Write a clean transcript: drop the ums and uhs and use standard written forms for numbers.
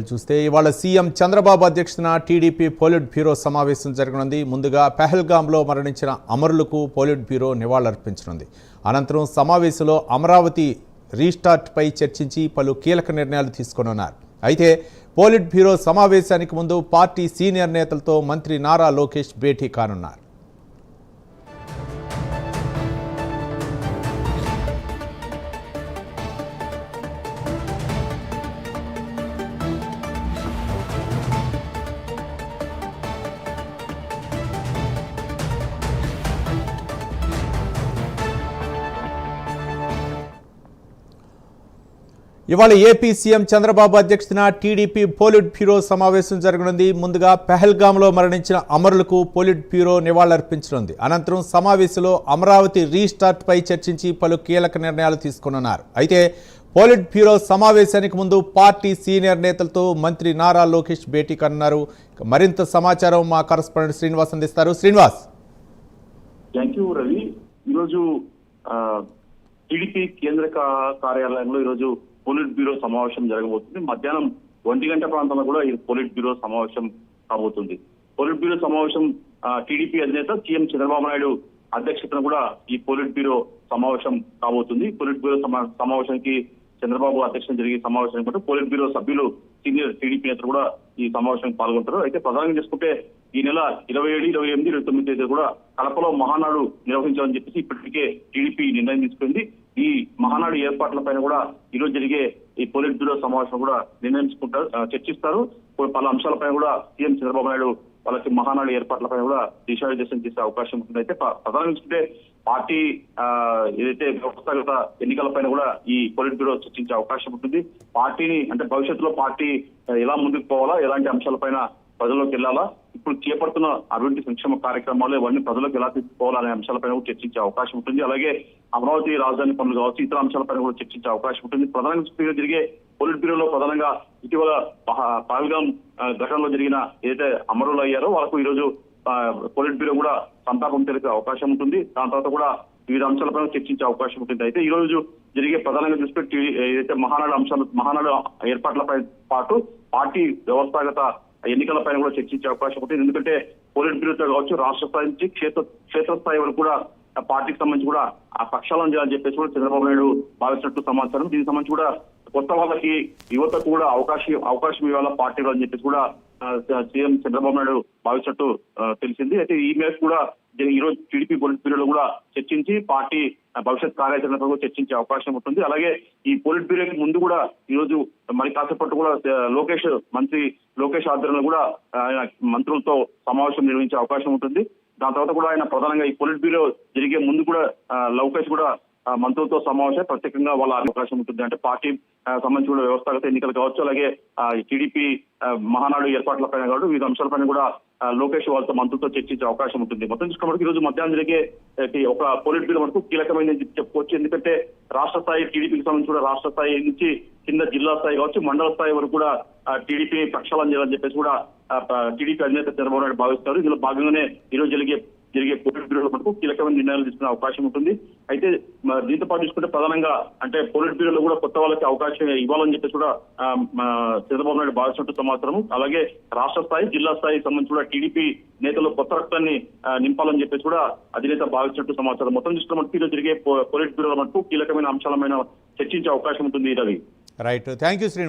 చూస్తే ఇవాళ సీఎం చంద్రబాబు అధ్యక్షతన టీడీపీ పోలిట్ బ్యూరో సమావేశం జరగనుంది. ముందుగా పెహల్గాంలో మరణించిన అమరులకు పోలిట్ బ్యూరో నివాళులర్పించనుంది. అనంతరం సమావేశంలో అమరావతి రీస్టార్ట్ పై చర్చించి పలు కీలక నిర్ణయాలు తీసుకోనున్నారు. అయితే పోలిట్ బ్యూరో సమావేశానికి ముందు పార్టీ సీనియర్ నేతలతో మంత్రి నారా లోకేష్ భేటీ కానున్నారు. ఇవాళ ఏపీ సీఎం చంద్రబాబు అధ్యక్షతన టీడీపీ పోలిట్ బ్యూరో సమావేశం జరగనుంది. ముందుగా పెహల్గాంలో మరణించిన అమరులకు పోలిట్ బ్యూరో నివాళులర్పించనుంది. అనంతరం సమావేశంలో అమరావతి రీస్టార్ట్ పై చర్చించి పలు కీలక నిర్ణయాలు తీసుకోనున్నారు. అయితే పోలిట్ బ్యూరో సమావేశానికి ముందు పార్టీ సీనియర్ నేతలతో మంత్రి నారా లోకేష్ భేటీ కానున్నారు. మరింత సమాచారం మా కరెస్పాండెంట్ శ్రీనివాస్ అందిస్తారు. శ్రీనివాస్. Thank you Ravi. ఈరోజు టీడీపీ కేంద్ర కార్యాలయంలో ఈరోజు పోలిట్ బ్యూరో సమావేశం జరగబోతుంది. మధ్యాహ్నం 1 గంట ప్రాంతంలో కూడా ఈ పోలిట్ బ్యూరో సమావేశం కాబోతుంది. పోలిట్ బ్యూరో సమావేశం టీడీపీ అధినేత సీఎం చంద్రబాబు నాయుడు అధ్యక్షతన కూడా ఈ పోలిట్ బ్యూరో సమావేశం కాబోతుంది. పోలిట్ బ్యూరో సమావేశానికి చంద్రబాబు అధ్యక్షతన జరిగే సమావేశం పాటు పోలిట్ బ్యూరో సభ్యులు సీనియర్ టీడీపీ నేతలు కూడా ఈ సమావేశానికి పాల్గొంటారు. అయితే ప్రధానంగా చేసుకుంటే ఈ నెల 27, 28, 29 తేదీ కూడా కడపలో మహానాడు నిర్వహించాలని చెప్పేసి ఇప్పటికే టీడీపీ నిర్ణయం తీసుకుంది. ఈ మహానాడు ఏర్పాట్లపైన కూడా ఈరోజు జరిగే ఈ పోలిట్ బ్యూరో సమావేశం కూడా నిర్ణయించుకుంటారు, చర్చిస్తారు. పలు అంశాలపైన కూడా సీఎం చంద్రబాబు నాయుడు వాళ్ళకి మహానాడు ఏర్పాట్లపైన కూడా దిశానిర్దేశం చేసే అవకాశం ఉంటుంది. అయితే ప్రధానంగా చూసుకుంటే పార్టీ ఏదైతే వ్యవస్థాగత ఎన్నికలపైన కూడా ఈ పోలిట్ బ్యూరో చర్చించే అవకాశం ఉంటుంది. పార్టీని అంటే భవిష్యత్తులో పార్టీ ఎలా ముందుకు పోవాలా, ఎలాంటి అంశాలపైన ప్రజల్లోకి వెళ్లాలా, ఇప్పుడు చేపడుతున్న అభివృద్ధి సంక్షేమ కార్యక్రమాలు ఇవన్నీ ప్రజలకు ఎలా తీసుకోవాలనే అంశాలపైన కూడా చర్చించే అవకాశం ఉంటుంది. అలాగే అమరావతి రాజధాని పనులు కావచ్చు, ఇతర అంశాలపైన కూడా చర్చించే అవకాశం ఉంటుంది. ప్రధానంగా జరిగే పోలిట్ బ్యూరోలో ప్రధానంగా ఇటీవల పహల్గాం ఘటనలో జరిగిన ఏదైతే అమరులు అయ్యారో వాళ్ళకు ఈ రోజు పోలిట్ బ్యూరో కూడా సంతాపం తెలిపే అవకాశం ఉంటుంది. దాని తర్వాత కూడా వివిధ అంశాలపైన చర్చించే అవకాశం ఉంటుంది. అయితే ఈ రోజు జరిగే ప్రధానంగా చూసుకుంటే ఏదైతే మహానాడు ఏర్పాట్లపై పాటు పార్టీ వ్యవస్థాగత ఎన్నికలపైన కూడా చర్చించే అవకాశం ఉంటుంది. ఎందుకంటే పోలిట్ బ్యూరోతో కావచ్చు, రాష్ట్ర స్థాయి నుంచి క్షేత్రస్థాయి వరకు కూడా పార్టీకి సంబంధించి కూడా ఆ పక్షాలను చేయాలని చెప్పేసి కూడా చంద్రబాబు నాయుడు భావిస్తున్నట్టు సమాచారం. దీనికి సంబంధించి కూడా కొత్త వాళ్ళకి యువతకు కూడా అవకాశం ఇవ్వాల పార్టీలో అని చెప్పేసి కూడా సీఎం చంద్రబాబు నాయుడు భావిస్తున్నట్టు తెలిసింది. అయితే ఈ మేరకు కూడా ఈ రోజు టీడీపీ పోలిట్ బ్యూరోలో కూడా చర్చించి పార్టీ భవిష్యత్ కార్యాచరణపై కూడా చర్చించే అవకాశం ఉంటుంది. అలాగే ఈ పోలిట్ బ్యూరోకి ముందు కూడా ఈ రోజు మరి కాసేపట్టు కూడా మంత్రి లోకేష్ ఆధ్వర్యంలో కూడా ఆయన మంత్రులతో సమావేశం నిర్వహించే అవకాశం ఉంటుంది. దాని తర్వాత కూడా ఆయన ప్రధానంగా ఈ పోలిట్ బ్యూరో జరిగే ముందు కూడా లోకేష్ కూడా మంత్రులతో సమావేశం ప్రత్యేకంగా వాళ్ళ అవకాశం ఉంటుంది. అంటే పార్టీ సంబంధించి కూడా వ్యవస్థాగత ఎన్నికలు కావచ్చు, అలాగే టీడీపీ మహానాడు ఏర్పాట్లపైన కావచ్చు, వివిధ అంశాలపైన కూడా లోకేష్ వాళ్ళతో మంత్రులతో చర్చించే అవకాశం ఉంటుంది. మొత్తం చూసుకున్నప్పుడు ఈ రోజు మధ్యాహ్నం జరిగే ఒక పోలిట్ బ్యూరో వరకు కీలకమైనది చెప్పుకోవచ్చు. ఎందుకంటే రాష్ట్ర స్థాయి టీడీపీకి సంబంధించి కూడా రాష్ట్ర స్థాయి నుంచి కింద జిల్లా స్థాయి కావచ్చు, మండల స్థాయి వరకు కూడా టీడీపీ ప్రక్షాళన చేయాలని చెప్పేసి కూడా టీడీపీ అధినేత చంద్రబాబు నాయుడు భావిస్తారు. ఇందులో భాగంగానే ఈ రోజు జరిగే పోలిట్ బ్యూరోల మటుకు కీలకమైన నిర్ణయాలు తీసుకునే అవకాశం ఉంటుంది. అయితే దీంతో పాటు చూసుకుంటే ప్రధానంగా అంటే పోలిట్ బ్యూరోలో కూడా కొత్త వాళ్ళకి అవకాశం ఇవ్వాలని చెప్పేసి కూడా చంద్రబాబు నాయుడు భావిస్తున్నట్టు సమాచారం. అలాగే రాష్ట్ర స్థాయి, జిల్లా స్థాయి సంబంధించి కూడా టీడీపీ నేతలు కొత్త రక్తాన్ని నింపాలని చెప్పేసి కూడా అధినేత భావిస్తున్నట్టు సమాచారం. మొత్తం చూసుకున్న మటుకు ఈరోజు జరిగే పోలిట్ బ్యూరోల మటుకు కీలకమైన అంశాలమైన చర్చించే అవకాశం ఉంటుంది. Ravi. Right, thank you Srinivas.